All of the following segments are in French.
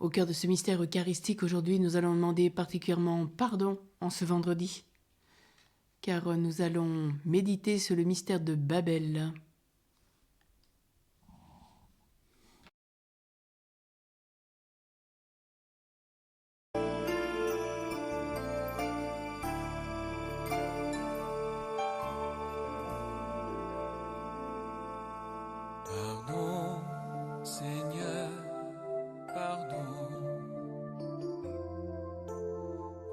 Au cœur de ce mystère eucharistique, aujourd'hui, nous allons demander particulièrement pardon en ce vendredi, car nous allons méditer sur le mystère de Babel. Pardon, Seigneur, pardon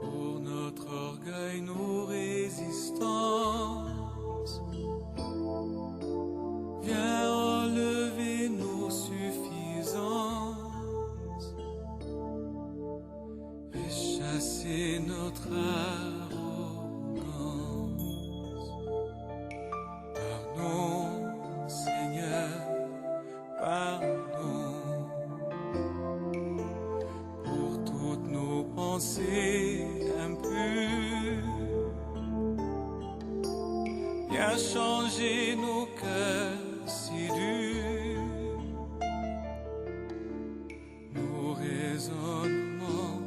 pour notre orgueil, nos résistances. Viens enlever nos suffisances et chasser notre arrogance. Pardon, Seigneur, pardon pour toutes nos pensées impures. Viens changer nos cœurs si durs, nos raisonnements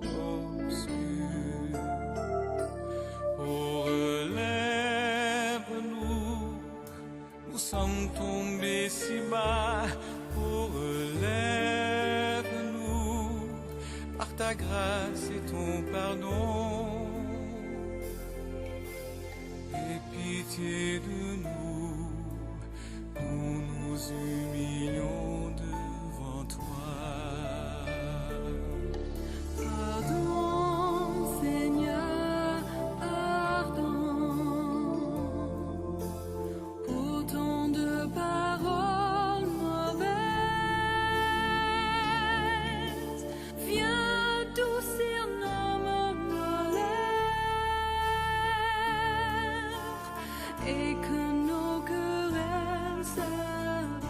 obscurs. Oh, relève-nous, nous sommes tombés si bas. Oh, relève-nous par ta grâce et ton pardon. Aie pitié de nous, nous nous humilions devant toi. Pardon, Seigneur, pardon pour tant de paroles mauvaises. Viens adoucir nos malheurs et que nos querelles s'apaisent.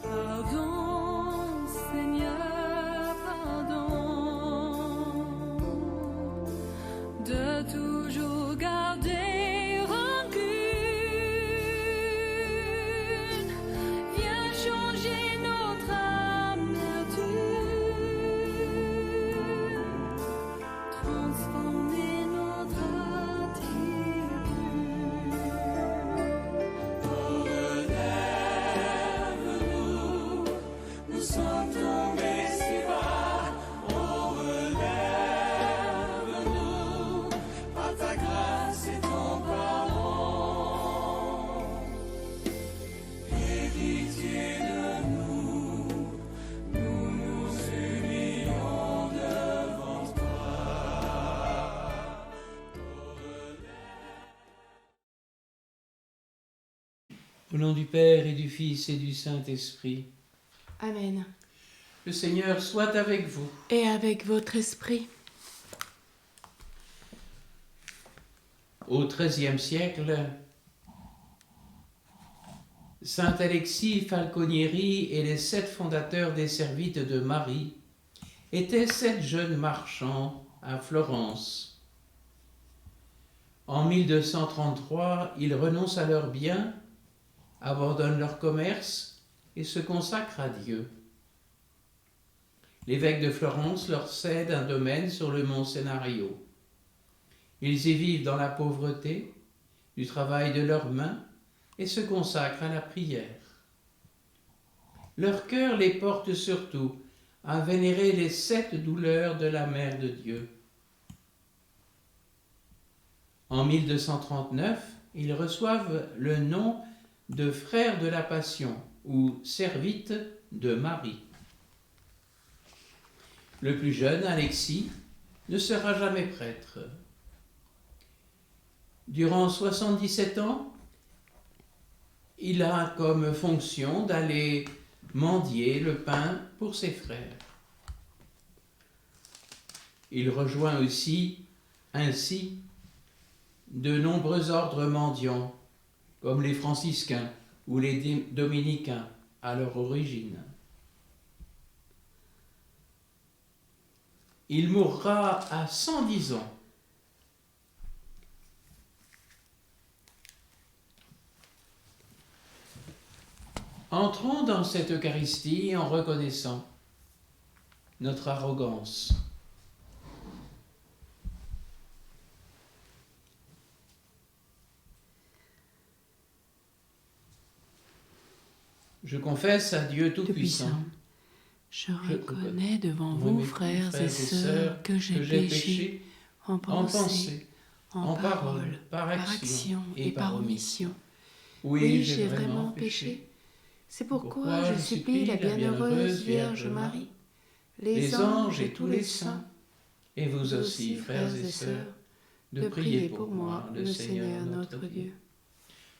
Pardon, Seigneur, pardon de toujours garder rancune. Viens changer notre amertume, transformer notre attitude. Oh, relève-nous, nous sommes tombés si bas. Oh, relève-nous par ta grâce et ton pardon. Aie pitié de nous, nous nous humilions devant toi. Au nom du Père et du Fils et du Saint-Esprit, Amen. le Seigneur soit avec vous. Et avec votre esprit. Au XIIIe siècle, Saint Alexis Falconieri et les 7 fondateurs des Servites de Marie étaient 7 jeunes marchands à Florence. En 1233, ils renoncent à leurs biens, abandonnent leur commerce et se consacrent à Dieu. L'évêque de Florence leur cède un domaine sur le mont Senario. Ils y vivent dans la pauvreté, du travail de leurs mains et se consacrent à la prière. Leur cœur les porte surtout à vénérer les 7 douleurs de la Mère de Dieu. En 1239, ils reçoivent le nom de frères de la Passion ou servites de Marie. Le plus jeune, Alexis, ne sera jamais prêtre. Durant 77 ans, il a comme fonction d'aller mendier le pain pour ses frères. Il rejoint aussi ainsi de nombreux ordres mendiants, comme les franciscains ou les dominicains à leur origine. Il mourra à 110 ans. Entrons dans cette Eucharistie en reconnaissant notre arrogance. Je confesse à Dieu Tout-Puissant, je reconnais devant vous, mes frères et sœurs, que j'ai péché en pensée, en parole, par action et par omission. Oui, j'ai vraiment péché. C'est pourquoi je supplie la bienheureuse Vierge Marie, les anges et tous les saints, et vous aussi, frères et sœurs, de prier pour moi, le Seigneur notre Dieu.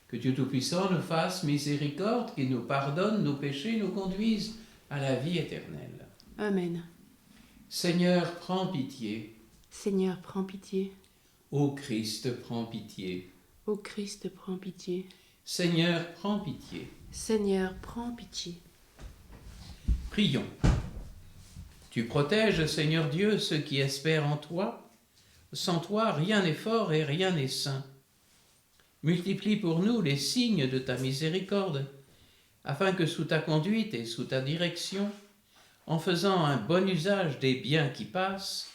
Que Dieu Tout-Puissant nous fasse miséricorde, qu'il nous pardonne nos péchés, nous conduise à la vie éternelle. Amen. Seigneur, prends pitié. Seigneur, prends pitié. Ô Christ, prends pitié. Ô Christ, prends pitié. Seigneur, prends pitié. Seigneur, prends pitié. Prions. Tu protèges, Seigneur Dieu, ceux qui espèrent en toi. Sans toi, rien n'est fort et rien n'est saint. Multiplie pour nous les signes de ta miséricorde, afin que sous ta conduite et sous ta direction, en faisant un bon usage des biens qui passent,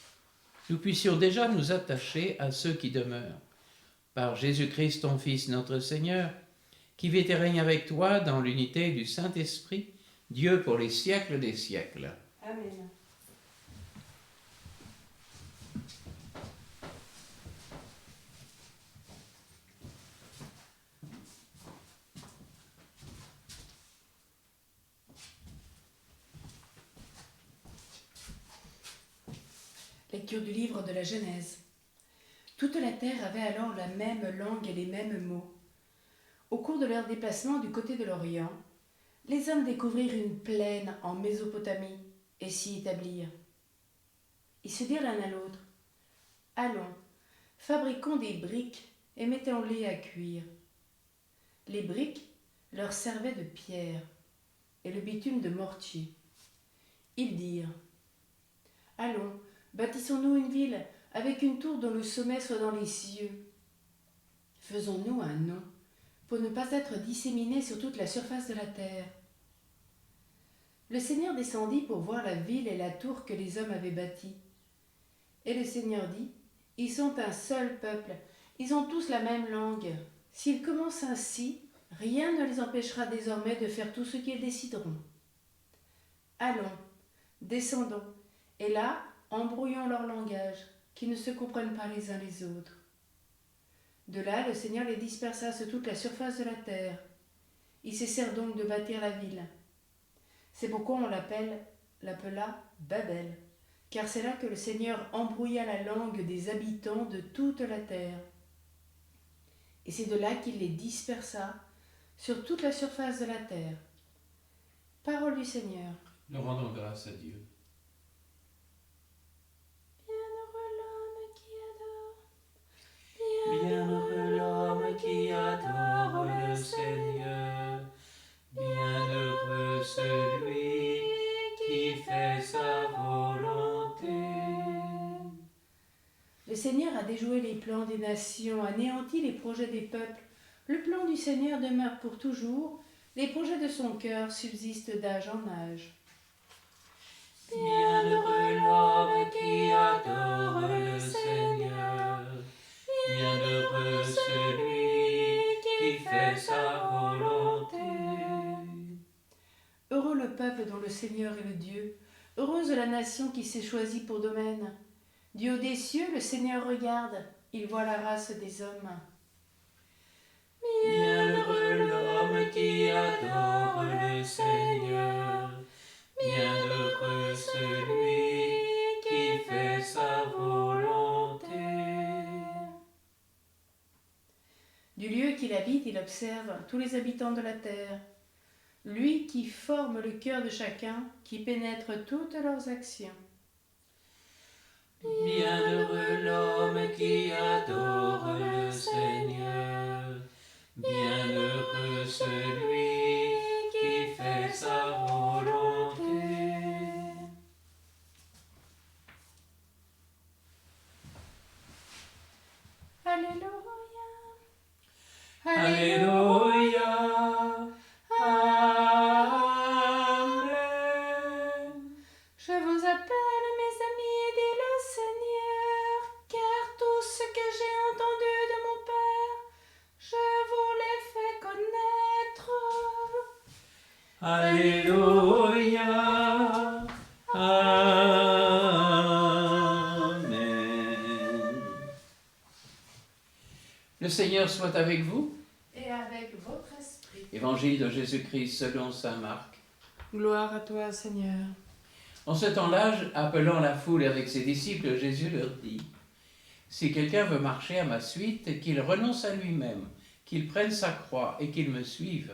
nous puissions déjà nous attacher à ceux qui demeurent. Par Jésus-Christ, ton Fils, notre Seigneur, qui vit et règne avec toi dans l'unité du Saint-Esprit, Dieu pour les siècles des siècles. Amen. Lecture du livre de la Genèse. Toute la terre avait alors la même langue et les mêmes mots. Au cours de leur déplacement du côté de l'Orient, les hommes découvrirent une plaine en Mésopotamie et s'y établirent. Ils se dirent l'un à l'autre : « Allons, fabriquons des briques et mettons-les à cuire. » Les briques leur servaient de pierre et le bitume de mortier. Ils dirent : « Allons, bâtissons-nous une ville avec une tour dont le sommet soit dans les cieux. Faisons-nous un nom pour ne pas être disséminés sur toute la surface de la terre. » Le Seigneur descendit pour voir la ville et la tour que les hommes avaient bâtie. Et le Seigneur dit : « Ils sont un seul peuple, ils ont tous la même langue. S'ils commencent ainsi, rien ne les empêchera désormais de faire tout ce qu'ils décideront. Allons, descendons, et là, embrouillons leur langage, qu'ils ne se comprennent pas les uns les autres. » De là, le Seigneur les dispersa sur toute la surface de la terre. Ils cessèrent donc de bâtir la ville. C'est pourquoi on l'appela Babel, car c'est là que le Seigneur embrouilla la langue des habitants de toute la terre. Et c'est de là qu'il les dispersa sur toute la surface de la terre. Parole du Seigneur. Nous rendons grâce à Dieu. Bienheureux l'homme qui adore le Seigneur. Bienheureux celui qui fait sa volonté. Le Seigneur a déjoué les plans des nations, anéanti les projets des peuples. Le plan du Seigneur demeure pour toujours, les projets de son cœur subsistent d'âge en âge. Bienheureux l'homme qui adore le Seigneur. Bienheureux celui qui fait sa volonté. Heureux le peuple dont le Seigneur est le Dieu. Heureuse la nation qui s'est choisie pour domaine. Du haut des cieux, le Seigneur regarde, il voit la race des hommes. Bienheureux l'homme qui adore le Seigneur. Bienheureux celui qui fait sa volonté. Du lieu qu'il habite, il observe tous les habitants de la terre. Lui qui forme le cœur de chacun, qui pénètre toutes leurs actions. Bienheureux l'homme qui adore le Seigneur. Bienheureux celui qui fait sa volonté. Alléluia. Alléluia. Alléluia. Alléluia. Amen. Le Seigneur soit avec vous. Et avec votre esprit. Évangile de Jésus-Christ selon saint Marc. Gloire à toi, Seigneur. En ce temps-là, appelant la foule avec ses disciples, Jésus leur dit : si quelqu'un veut marcher à ma suite, qu'il renonce à lui-même, qu'il prenne sa croix et qu'il me suive.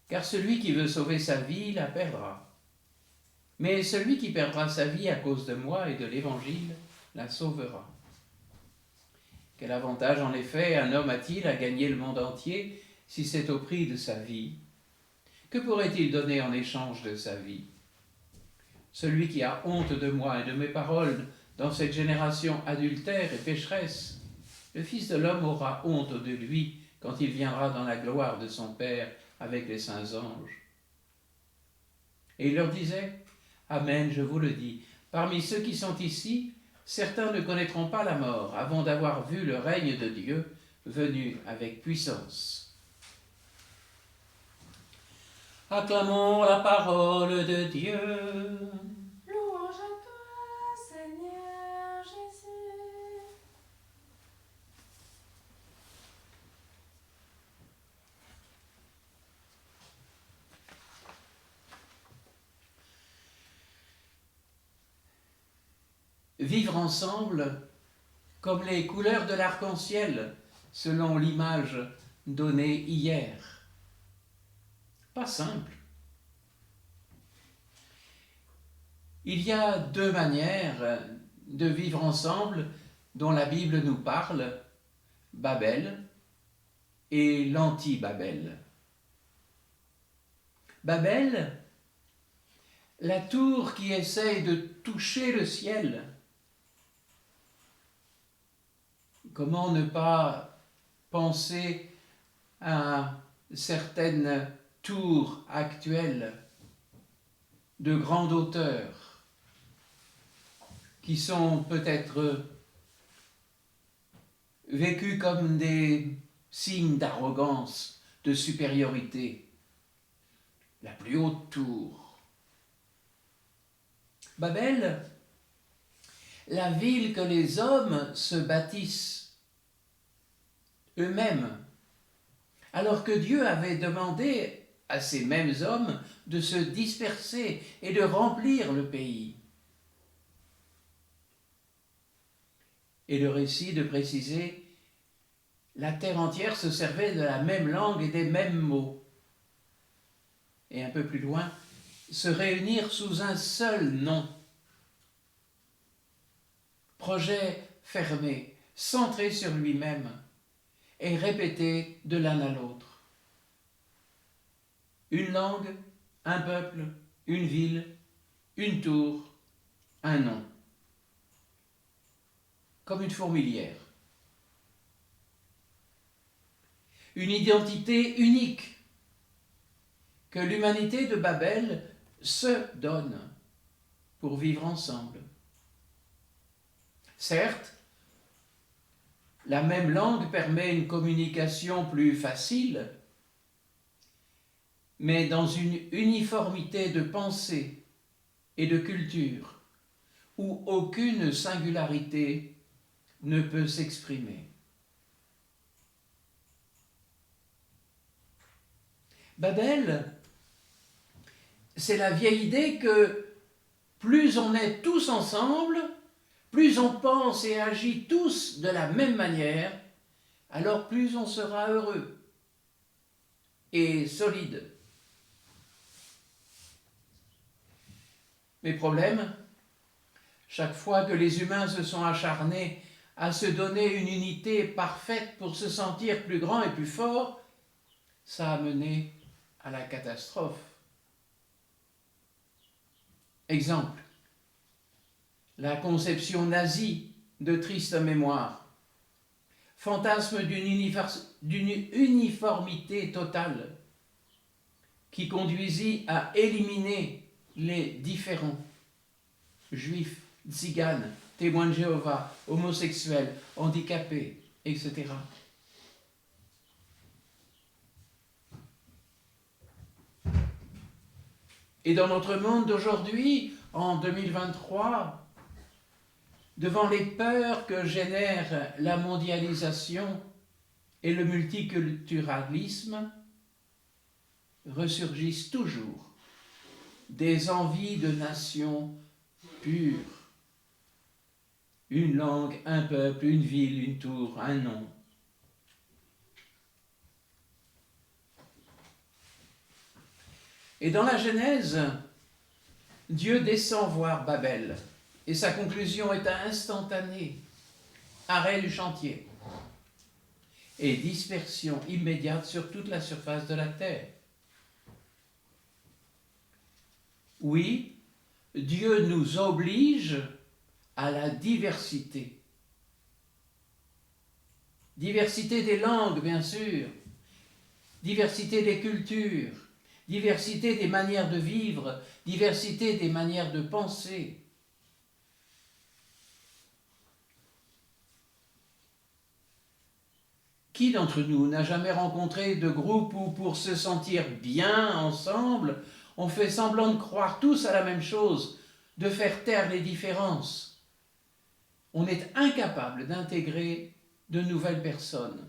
Car celui qui veut sauver sa vie la perdra. Mais celui qui perdra sa vie à cause de moi et de l'Évangile la sauvera. Quel avantage en effet un homme a-t-il à gagner le monde entier si c'est au prix de sa vie ? Que pourrait-il donner en échange de sa vie ? Celui qui a honte de moi et de mes paroles dans cette génération adultère et pécheresse, le Fils de l'homme aura honte de lui quand il viendra dans la gloire de son Père avec les saints anges. Et il leur disait : Amen, je vous le dis, parmi ceux qui sont ici, certains ne connaîtront pas la mort avant d'avoir vu le règne de Dieu venu avec puissance. Acclamons la parole de Dieu. Louange à toi, Seigneur Jésus. Vivre ensemble comme les couleurs de l'arc-en-ciel, selon l'image donnée hier. Pas simple. Il y a deux manières de vivre ensemble dont la Bible nous parle, Babel et l'anti-Babel. Babel, la tour qui essaye de toucher le ciel. Comment ne pas penser à certaines tours actuelles de grande hauteur qui sont peut-être vécues comme des signes d'arrogance, de supériorité. La plus haute tour. Babel, la ville que les hommes se bâtissent eux-mêmes, alors que Dieu avait demandé à ces mêmes hommes de se disperser et de remplir le pays. Et le récit de préciser, la terre entière se servait de la même langue et des mêmes mots. Et un peu plus loin, se réunir sous un seul nom. Projet fermé, centré sur lui-même et répété de l'un à l'autre. Une langue, un peuple, une ville, une tour, un nom. Comme une fourmilière. Une identité unique que l'humanité de Babel se donne pour vivre ensemble. Certes, la même langue permet une communication plus facile, mais dans une uniformité de pensée et de culture où aucune singularité ne peut s'exprimer. Babel, c'est la vieille idée que plus on est tous ensemble, plus on pense et agit tous de la même manière, alors plus on sera heureux et solide. Mais problème, chaque fois que les humains se sont acharnés à se donner une unité parfaite pour se sentir plus grand et plus fort, ça a mené à la catastrophe. Exemple, la conception nazie de triste mémoire, fantasme d'une uniformité totale qui conduisit à éliminer les différents, juifs, tziganes, témoins de Jéhovah, homosexuels, handicapés, etc. Et dans notre monde d'aujourd'hui, en 2023, devant les peurs que génère la mondialisation et le multiculturalisme, ressurgissent toujours des envies de nation pure. Une langue, un peuple, une ville, une tour, un nom. Et dans la Genèse, Dieu descend voir Babel, et sa conclusion est instantanée. Arrêt du chantier et dispersion immédiate sur toute la surface de la terre. Oui, Dieu nous oblige à la diversité. Diversité des langues, bien sûr, diversité des cultures, diversité des manières de vivre, diversité des manières de penser. Qui d'entre nous n'a jamais rencontré de groupe où, pour se sentir bien ensemble, on fait semblant de croire tous à la même chose, de faire taire les différences? On est incapable d'intégrer de nouvelles personnes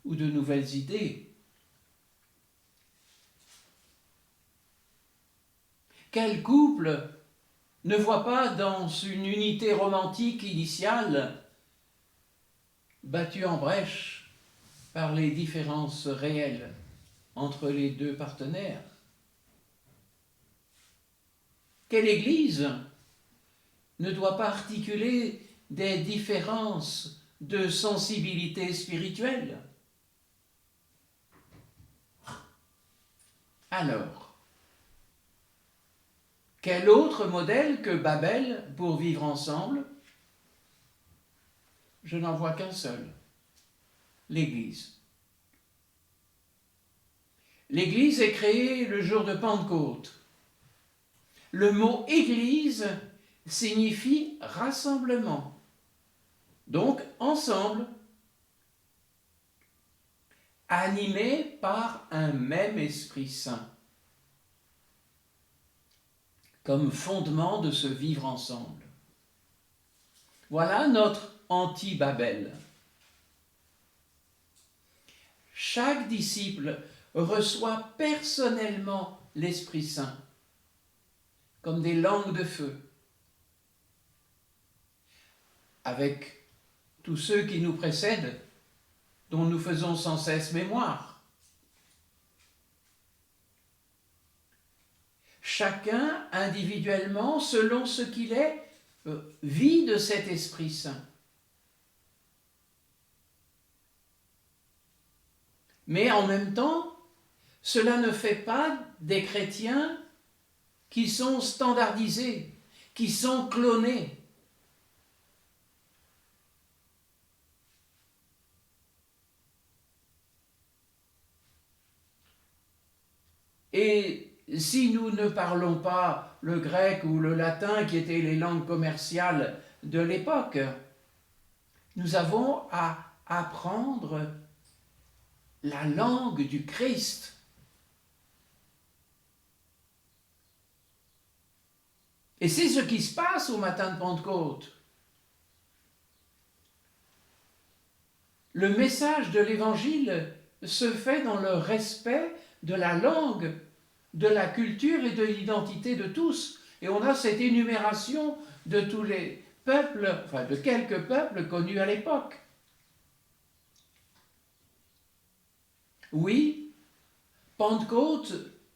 ou de nouvelles idées. Quel couple ne voit pas dans une unité romantique initiale battue en brèche par les différences réelles entre les deux partenaires? Quelle Église ne doit pas articuler des différences de sensibilité spirituelle? Alors, quel autre modèle que Babel pour vivre ensemble? Je n'en vois qu'un seul, l'Église. L'Église est créée le jour de Pentecôte. Le mot Église signifie rassemblement, donc ensemble, animés par un même Esprit Saint, comme fondement de ce vivre ensemble. Voilà notre anti-Babel. Chaque disciple reçoit personnellement l'Esprit Saint, comme des langues de feu, avec tous ceux qui nous précèdent, dont nous faisons sans cesse mémoire. Chacun individuellement, selon ce qu'il est, vit de cet Esprit Saint. Mais en même temps, cela ne fait pas des chrétiens qui sont standardisés, qui sont clonés. Et si nous ne parlons pas le grec ou le latin, qui étaient les langues commerciales de l'époque, nous avons à apprendre la langue du Christ. Et c'est ce qui se passe au matin de Pentecôte. Le message de l'Évangile se fait dans le respect de la langue, de la culture et de l'identité de tous. Et on a cette énumération de tous les peuples, enfin de quelques peuples connus à l'époque. Oui, Pentecôte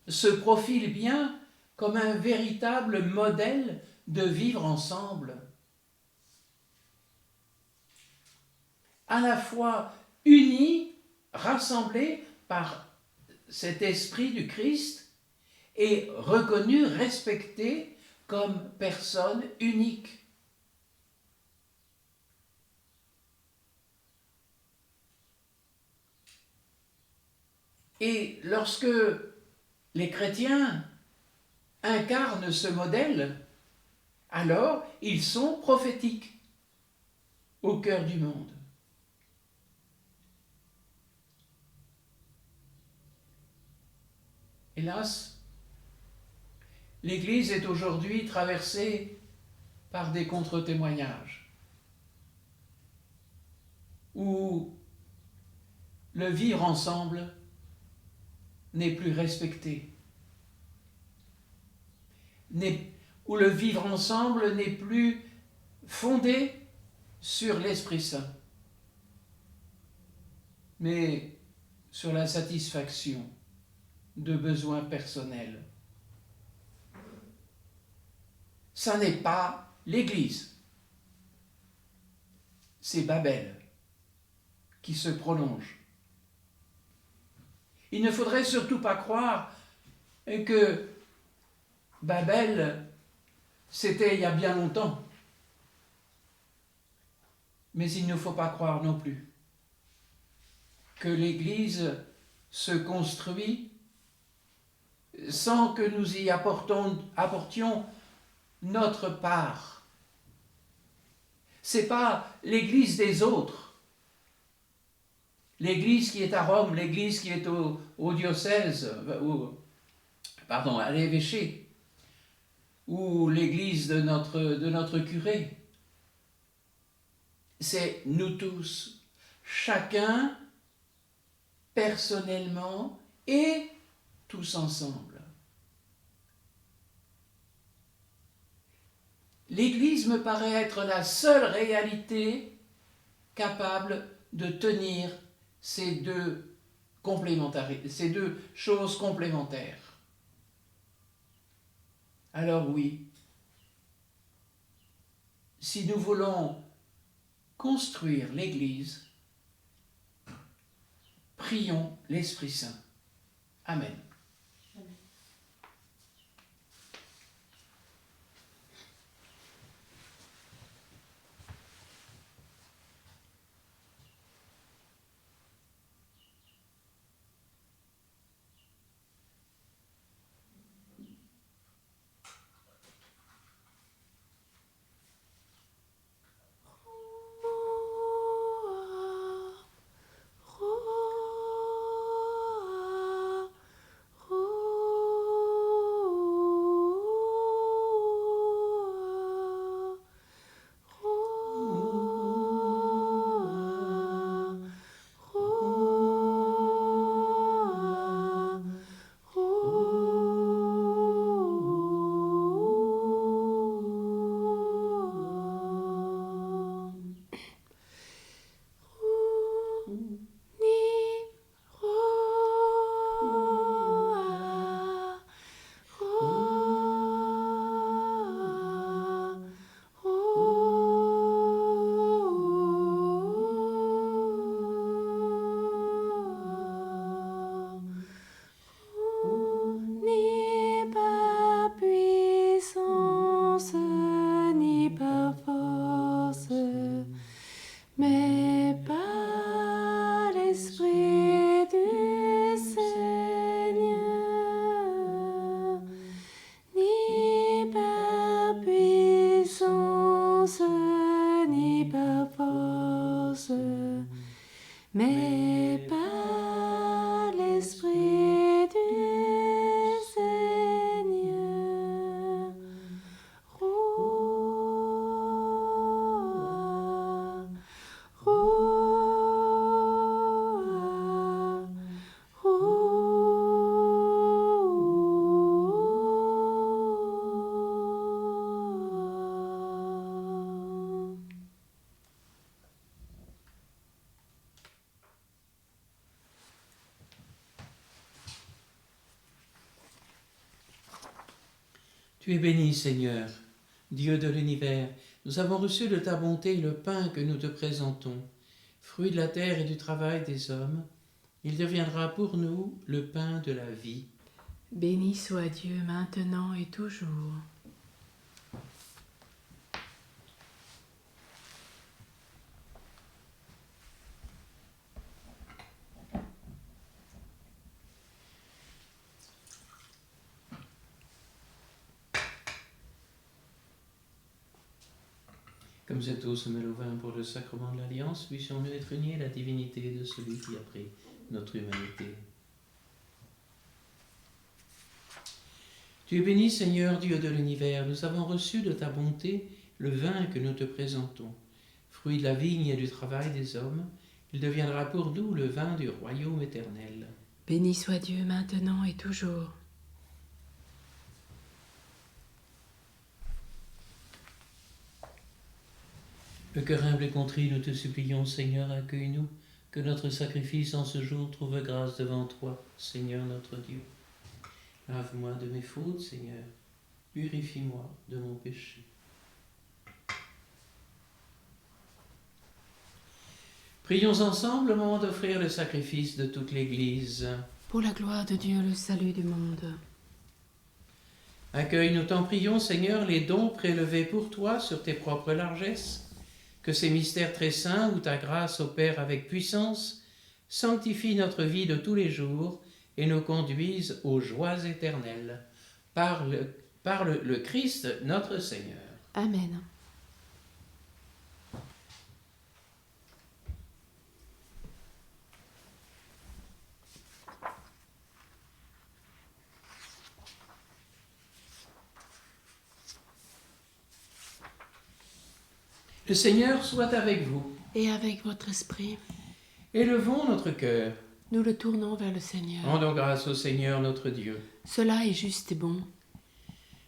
se profile bien comme un véritable modèle de vivre ensemble. À la fois unis, rassemblés par cet esprit du Christ et reconnus, respectés comme personnes uniques. Et lorsque les chrétiens incarnent ce modèle, alors ils sont prophétiques au cœur du monde. Hélas, L'Église est aujourd'hui traversée par des contre-témoignages où le vivre ensemble n'est plus respecté, où le vivre ensemble n'est plus fondé sur l'Esprit Saint, mais sur la satisfaction de besoins personnels. Ça n'est pas l'Église, c'est Babel qui se prolonge. Il ne faudrait surtout pas croire que Babel, c'était il y a bien longtemps. Mais il ne faut pas croire non plus que l'Église se construit sans que nous y apportions notre part. C'est pas l'Église des autres, l'Église qui est à Rome, l'Église qui est au diocèse, à l'évêché, ou l'Église de notre curé. C'est nous tous, chacun personnellement et tous ensemble. L'Église me paraît être la seule réalité capable de tenir ces deux choses complémentaires. Alors oui, si nous voulons construire l'Église, prions l'Esprit Saint. Amen. mais par l'Esprit du Seigneur. Roua, roua, roua. Tu es béni, Seigneur, Dieu de l'univers. Nous avons reçu de ta bonté le pain que nous te présentons, fruit de la terre et du travail des hommes. Il deviendra pour nous le pain de la vie. Béni soit Dieu maintenant et toujours. Comme cette eau se mêle au vin pour le sacrement de l'Alliance, puissions-nous être unis à la divinité de celui qui a pris notre humanité. Tu Tu es béni, Seigneur, Dieu de l'univers. Nous avons reçu de ta bonté le vin que nous te présentons. Fruit de la vigne et du travail des hommes, il deviendra pour nous le vin du royaume éternel. Béni soit Dieu maintenant et toujours. Le cœur humble et contrit, nous te supplions, Seigneur, accueille-nous, que notre sacrifice en ce jour trouve grâce devant toi, Seigneur notre Dieu. Lave-moi de mes fautes, Seigneur, purifie-moi de mon péché. Prions ensemble au moment d'offrir le sacrifice de toute l'Église. Pour la gloire de Dieu, le salut du monde. Accueille, nous t'en prions, Seigneur, les dons prélevés pour toi sur tes propres largesses, que ces mystères très saints où ta grâce opère avec puissance sanctifient notre vie de tous les jours et nous conduisent aux joies éternelles. Par le Christ notre Seigneur. Amen. Le Seigneur soit avec vous. Et avec votre esprit, Élevons notre cœur. nous le tournons vers le Seigneur. Rendons grâce au Seigneur notre Dieu. Cela est juste et bon.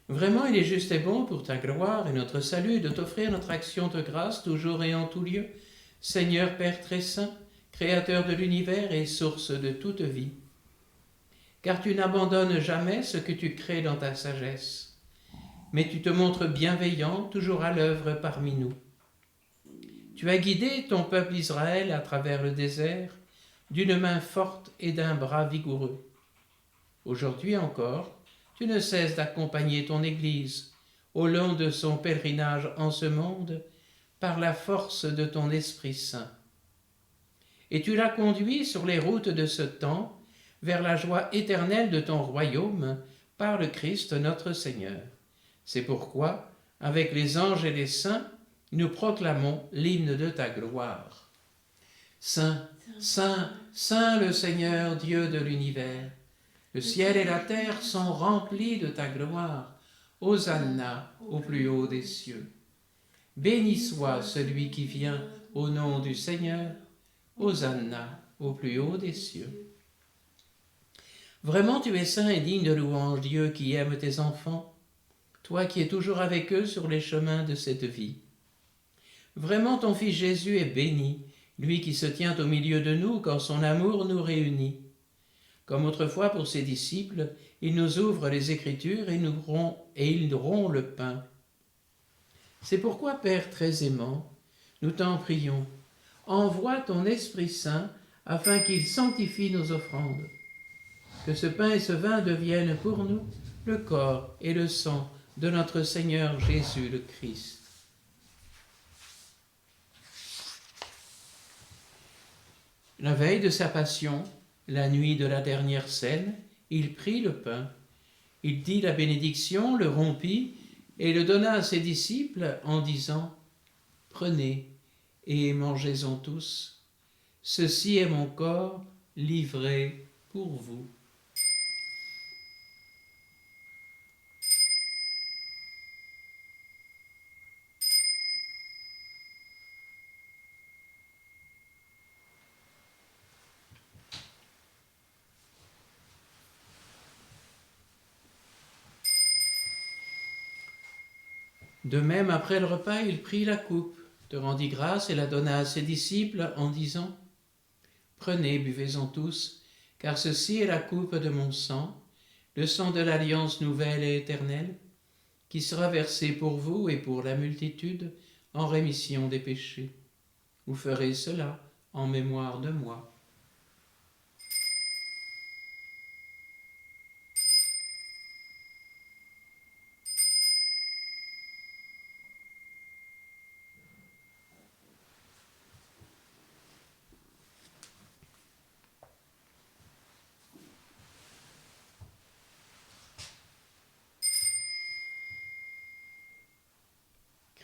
Vraiment, il est juste et bon pour ta gloire et notre salut de t'offrir notre action de grâce toujours et en tout lieu, Seigneur Père très saint, Créateur de l'univers et source de toute vie. Car tu n'abandonnes jamais ce que tu crées dans ta sagesse, mais tu te montres bienveillant, toujours à l'œuvre parmi nous. Tu as guidé ton peuple Israël à travers le désert d'une main forte et d'un bras vigoureux. Aujourd'hui encore, tu ne cesses d'accompagner ton Église au long de son pèlerinage en ce monde par la force de ton Esprit Saint. Et tu l'as conduit sur les routes de ce temps vers la joie éternelle de ton royaume par le Christ notre Seigneur. C'est pourquoi, avec les anges et les saints, nous proclamons l'hymne de ta gloire. Saint, Saint, Saint le Seigneur, Dieu de l'univers, le ciel et la terre sont remplis de ta gloire. Hosanna au plus haut des cieux. Béni soit celui qui vient au nom du Seigneur. Hosanna au plus haut des cieux. Vraiment, tu es saint et digne de louange, Dieu qui aime tes enfants, toi qui es toujours avec eux sur les chemins de cette vie. Vraiment, ton Fils Jésus est béni, lui qui se tient au milieu de nous quand son amour nous réunit. Comme autrefois pour ses disciples, il nous ouvre les Écritures et il rompt le pain. C'est pourquoi, Père très aimant, nous t'en prions, envoie ton Esprit Saint afin qu'il sanctifie nos offrandes. Que ce pain et ce vin deviennent pour nous le corps et le sang de notre Seigneur Jésus le Christ. La veille de sa passion, la nuit de la dernière scène, il prit le pain. Il dit la bénédiction, le rompit et le donna à ses disciples en disant « Prenez et mangez-en tous. Ceci est mon corps livré pour vous. » De même, après le repas, il prit la coupe, te rendit grâce et la donna à ses disciples en disant « Prenez, buvez-en tous, car ceci est la coupe de mon sang, le sang de l'alliance nouvelle et éternelle, qui sera versé pour vous et pour la multitude en rémission des péchés. Vous ferez cela en mémoire de moi. »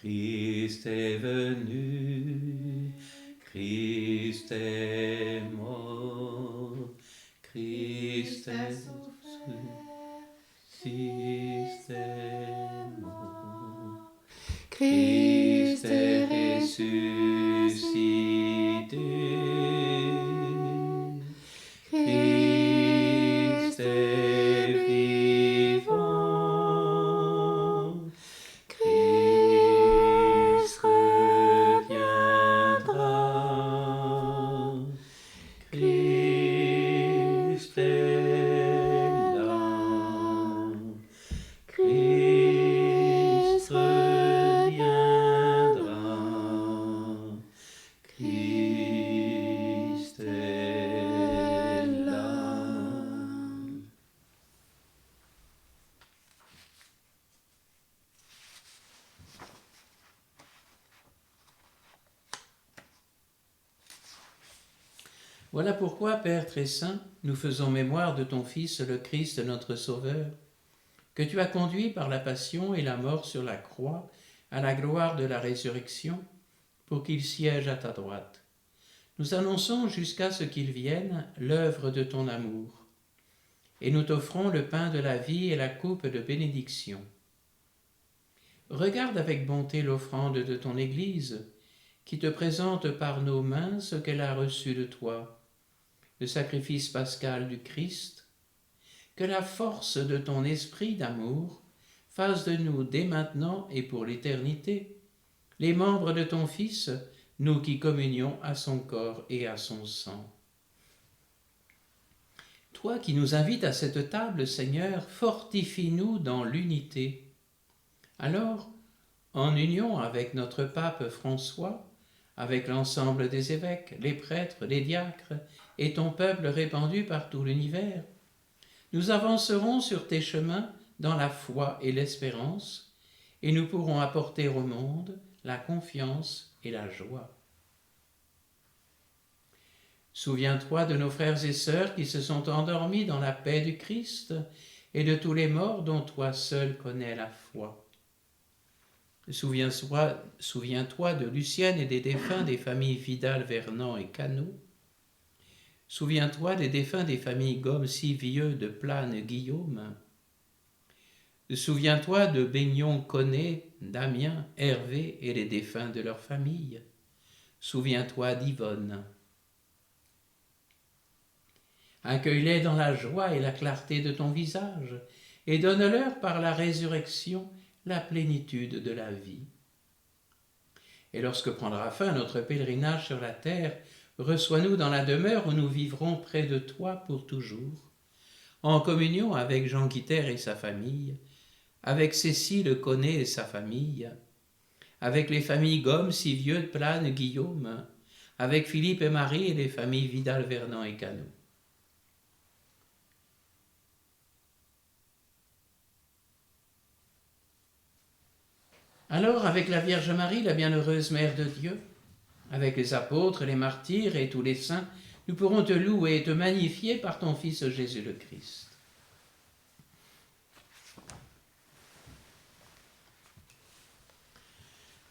Christ est venu, Christ est mort, Christ est souffert, Christ est mort, Christ est ressuscité, Christ est vivant, Christ reviendra, Christ est là, Christ reviendra, Christ est là. Voilà pourquoi, Père très saint, nous faisons mémoire de ton Fils, le Christ, notre Sauveur, que tu as conduit par la passion et la mort sur la croix à la gloire de la résurrection, pour qu'il siège à ta droite. Nous annonçons jusqu'à ce qu'il vienne l'œuvre de ton amour, et nous t'offrons le pain de la vie et la coupe de bénédiction. Regarde avec bonté l'offrande de ton Église, qui te présente par nos mains ce qu'elle a reçu de toi, le sacrifice pascal du Christ. Que la force de ton esprit d'amour fasse de nous dès maintenant et pour l'éternité les membres de ton Fils, nous qui communions à son corps et à son sang. Toi qui nous invites à cette table, Seigneur, fortifie-nous dans l'unité. Alors, en union avec notre pape François, avec l'ensemble des évêques, les prêtres, les diacres et ton peuple répandu par tout l'univers, nous avancerons sur tes chemins dans la foi et l'espérance, et nous pourrons apporter au monde la confiance et la joie. Souviens-toi de nos frères et sœurs qui se sont endormis dans la paix du Christ et de tous les morts dont toi seul connais la foi. Souviens-toi de Lucienne et des défunts des familles Vidal, Vernant et Cano. Souviens-toi des défunts des familles Gomme, Sivieux, de Plane, Guillaume. Souviens-toi de Baignon, Connet, Damien, Hervé et les défunts de leurs familles. Souviens-toi d'Yvonne. Accueille-les dans la joie et la clarté de ton visage, et donne-leur par la résurrection la plénitude de la vie. Et lorsque prendra fin notre pèlerinage sur la terre, reçois-nous dans la demeure où nous vivrons près de toi pour toujours, en communion avec Jean Guiter et sa famille, avec Cécile Connet et sa famille, avec les familles Gomme, Sivieux, Plane, Guillaume, avec Philippe et Marie et les familles Vidal, Vernant et Cano. Alors, avec la Vierge Marie, la bienheureuse Mère de Dieu, avec les apôtres, les martyrs et tous les saints, nous pourrons te louer et te magnifier par ton Fils Jésus le Christ.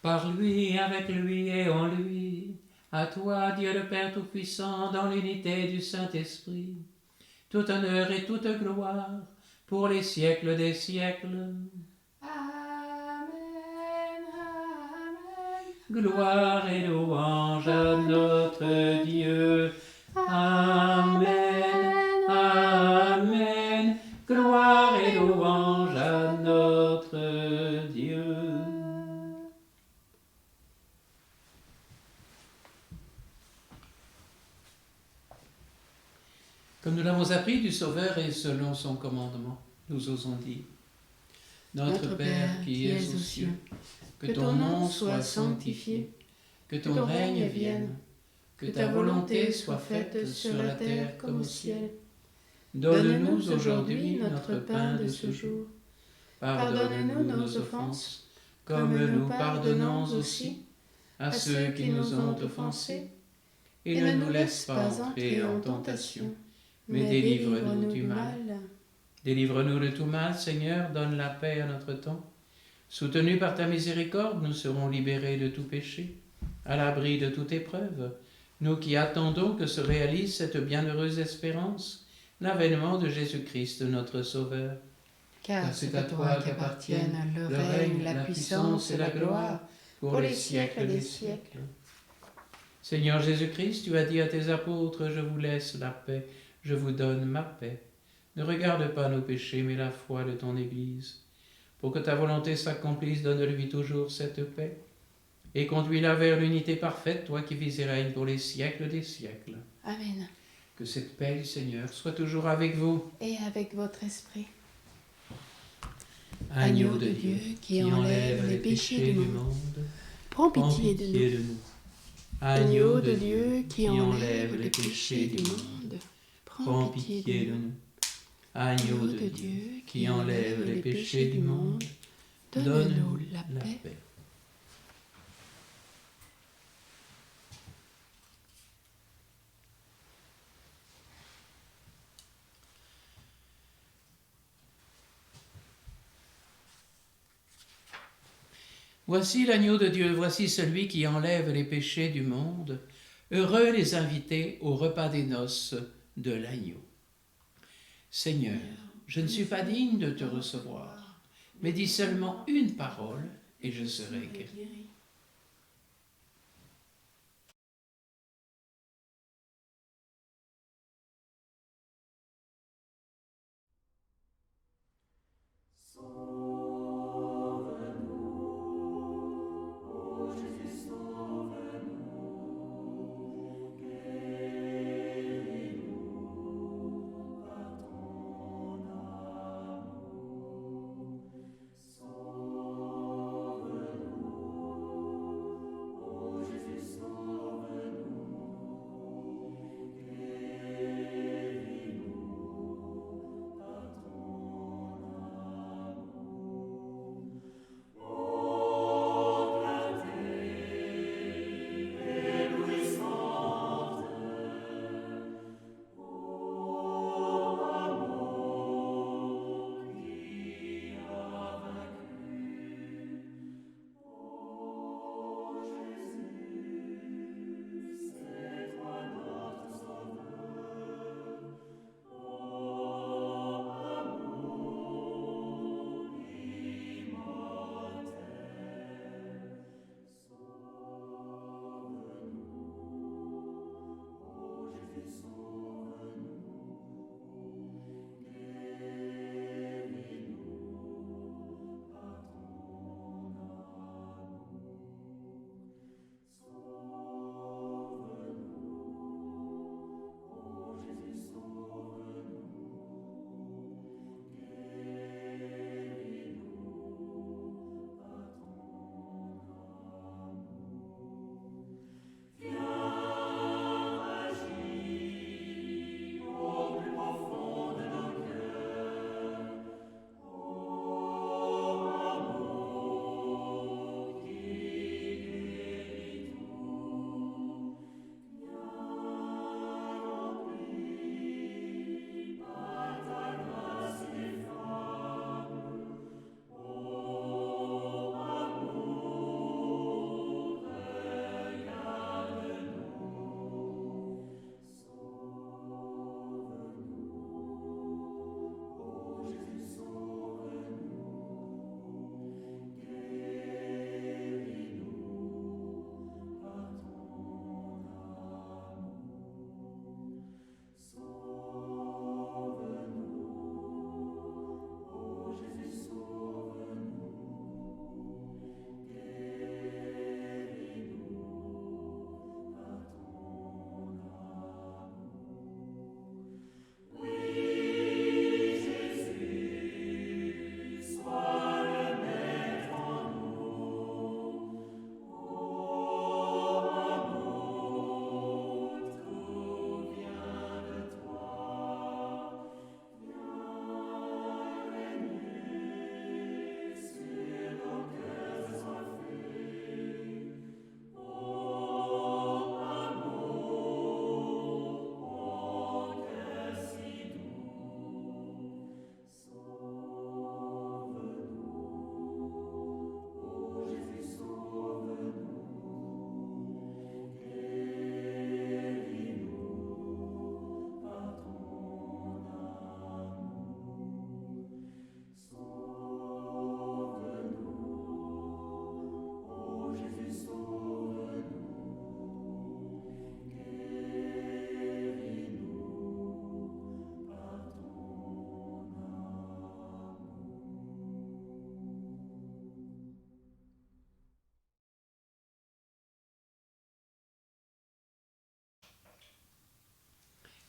Par lui, avec lui et en lui, à toi, Dieu le Père Tout-Puissant, dans l'unité du Saint-Esprit, tout honneur et toute gloire, pour les siècles des siècles. Amen, amen. Gloire et louange à notre Dieu. Amen, amen. Gloire et louange à notre Dieu. Comme nous l'avons appris du Sauveur et selon son commandement, nous osons dire: Notre Père qui es aux cieux, que ton nom soit sanctifié, que ton règne vienne, que ta volonté soit faite sur la terre comme au ciel. Donne-nous aujourd'hui notre pain de ce jour. Pardonne-nous nos offenses, comme nous pardonnons aussi à ceux qui nous ont offensés. Et ne nous laisse pas entrer en tentation, mais délivre-nous du mal. Délivre-nous de tout mal, Seigneur, donne la paix à notre temps. Soutenus par ta miséricorde, nous serons libérés de tout péché, à l'abri de toute épreuve, nous qui attendons que se réalise cette bienheureuse espérance, l'avènement de Jésus-Christ, notre Sauveur. car c'est à toi qu'appartiennent le règne, la puissance et la gloire, pour les siècles des siècles. Seigneur Jésus-Christ, tu as dit à tes apôtres, je vous laisse la paix, je vous donne ma paix. Ne regarde pas nos péchés, mais la foi de ton Église. Pour que ta volonté s'accomplisse, donne-lui toujours cette paix, et conduis-la vers l'unité parfaite, toi qui vis et règnes pour les siècles des siècles. Amen. Que cette paix du Seigneur soit toujours avec vous. Et avec votre esprit. Agneau de Dieu, qui enlève les péchés du monde, prends prends pitié pitié de nous. de nous. Agneau de Dieu, qui enlève les péchés du monde, prends pitié de nous. Agneau de Dieu, qui enlève les péchés du monde, donne-nous la paix. Voici l'agneau de Dieu, voici celui qui enlève les péchés du monde. Heureux les invités au repas des noces de l'agneau. Seigneur, je ne suis pas digne de te recevoir, mais dis seulement une parole et je serai guéri.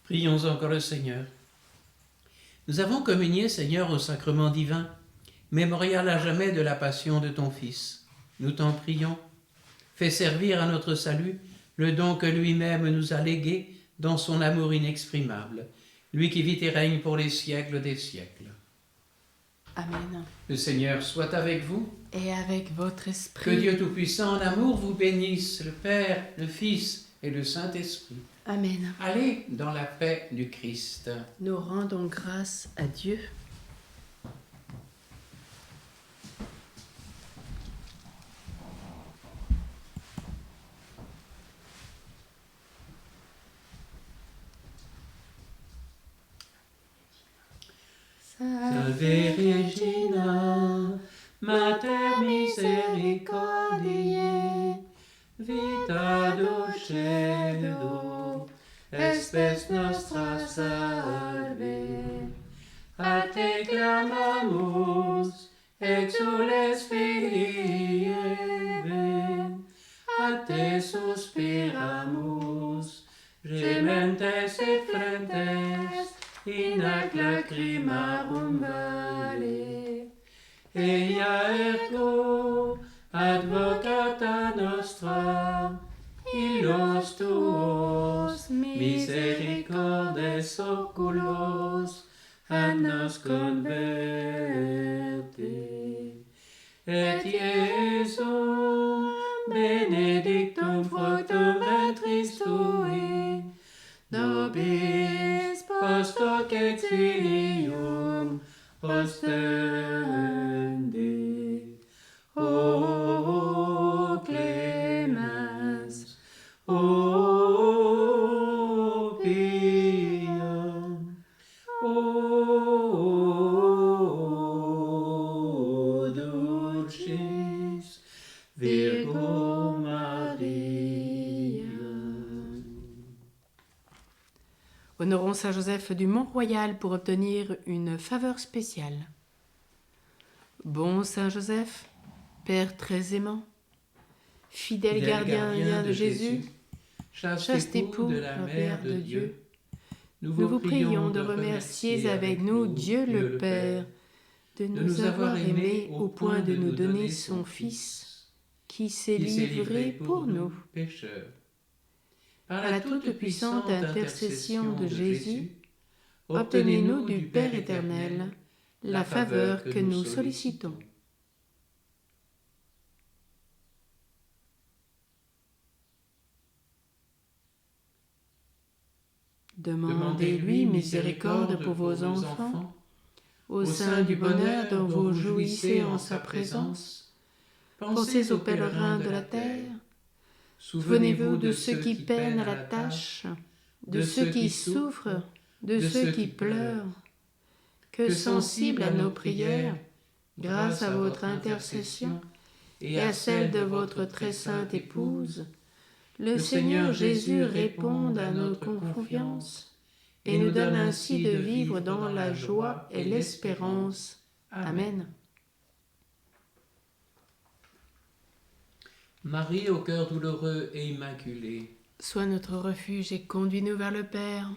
Prions encore le Seigneur. Nous avons communié, Seigneur, au sacrement divin, mémorial à jamais de la passion de ton Fils. Nous t'en prions. Fais servir à notre salut le don que lui-même nous a légué dans son amour inexprimable, lui qui vit et règne pour les siècles des siècles. Amen. Le Seigneur soit avec vous. Et avec votre Que esprit. Dieu Tout-Puissant en amour vous bénisse, le Père, le Fils et le Saint-Esprit. Amen. Allez dans la paix du Christ. Nous rendons grâce à Dieu. Salve Regina, Mater misericordiae, vita dulcedo, espes nostra salve. A te clamamus, exules Filii Eve, a te suspiramus, gementes et frentes, in ac lacrimarum vale. Eia ergo, advocata nostra, illos tuos, misericordes oculos, ad nos converte. Et Iesum, benedictum fructum ventris tui, nobis post hoc exilium ostende. O clemens, o pia, o dulcis Virgo Maria. Honorons Saint Joseph du Mont-Royal pour obtenir une faveur spéciale. Bon Saint Joseph, Père très aimant, fidèle gardien de Jésus, chaste époux de la Mère de Dieu, nous vous prions de remercier avec nous Dieu le Père de nous avoir aimés au point de nous donner son Fils, qui s'est livré pour nous. pécheurs. Par la toute-puissante intercession de Jésus, obtenez-nous du Père éternel la faveur que nous sollicitons. Demandez-lui miséricorde pour vos enfants, au sein du bonheur dont vous jouissez en sa présence. Pensez aux pèlerins de la terre. Souvenez-vous de ceux qui peinent à la tâche, de ceux qui souffrent, de ceux qui pleurent. Que sensible à nos prières, grâce à votre intercession et à celle de votre très sainte épouse, le Seigneur Jésus réponde à notre confiance et nous donne ainsi de vivre dans la joie et l'espérance. Amen. Marie au cœur douloureux et immaculé. Sois notre refuge et conduis-nous vers le Père.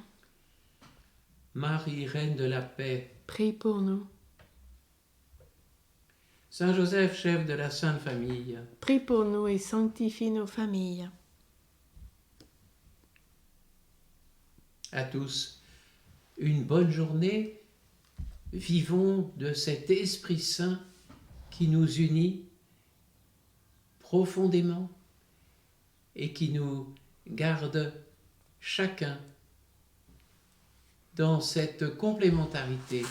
Marie, Reine de la paix. Prie pour nous. Saint Joseph, chef de la Sainte Famille. Prie pour nous et sanctifie nos familles. À tous, une bonne journée. Vivons de cet Esprit Saint qui nous unit profondément et qui nous garde chacun dans cette complémentarité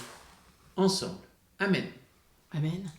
ensemble. Amen. Amen.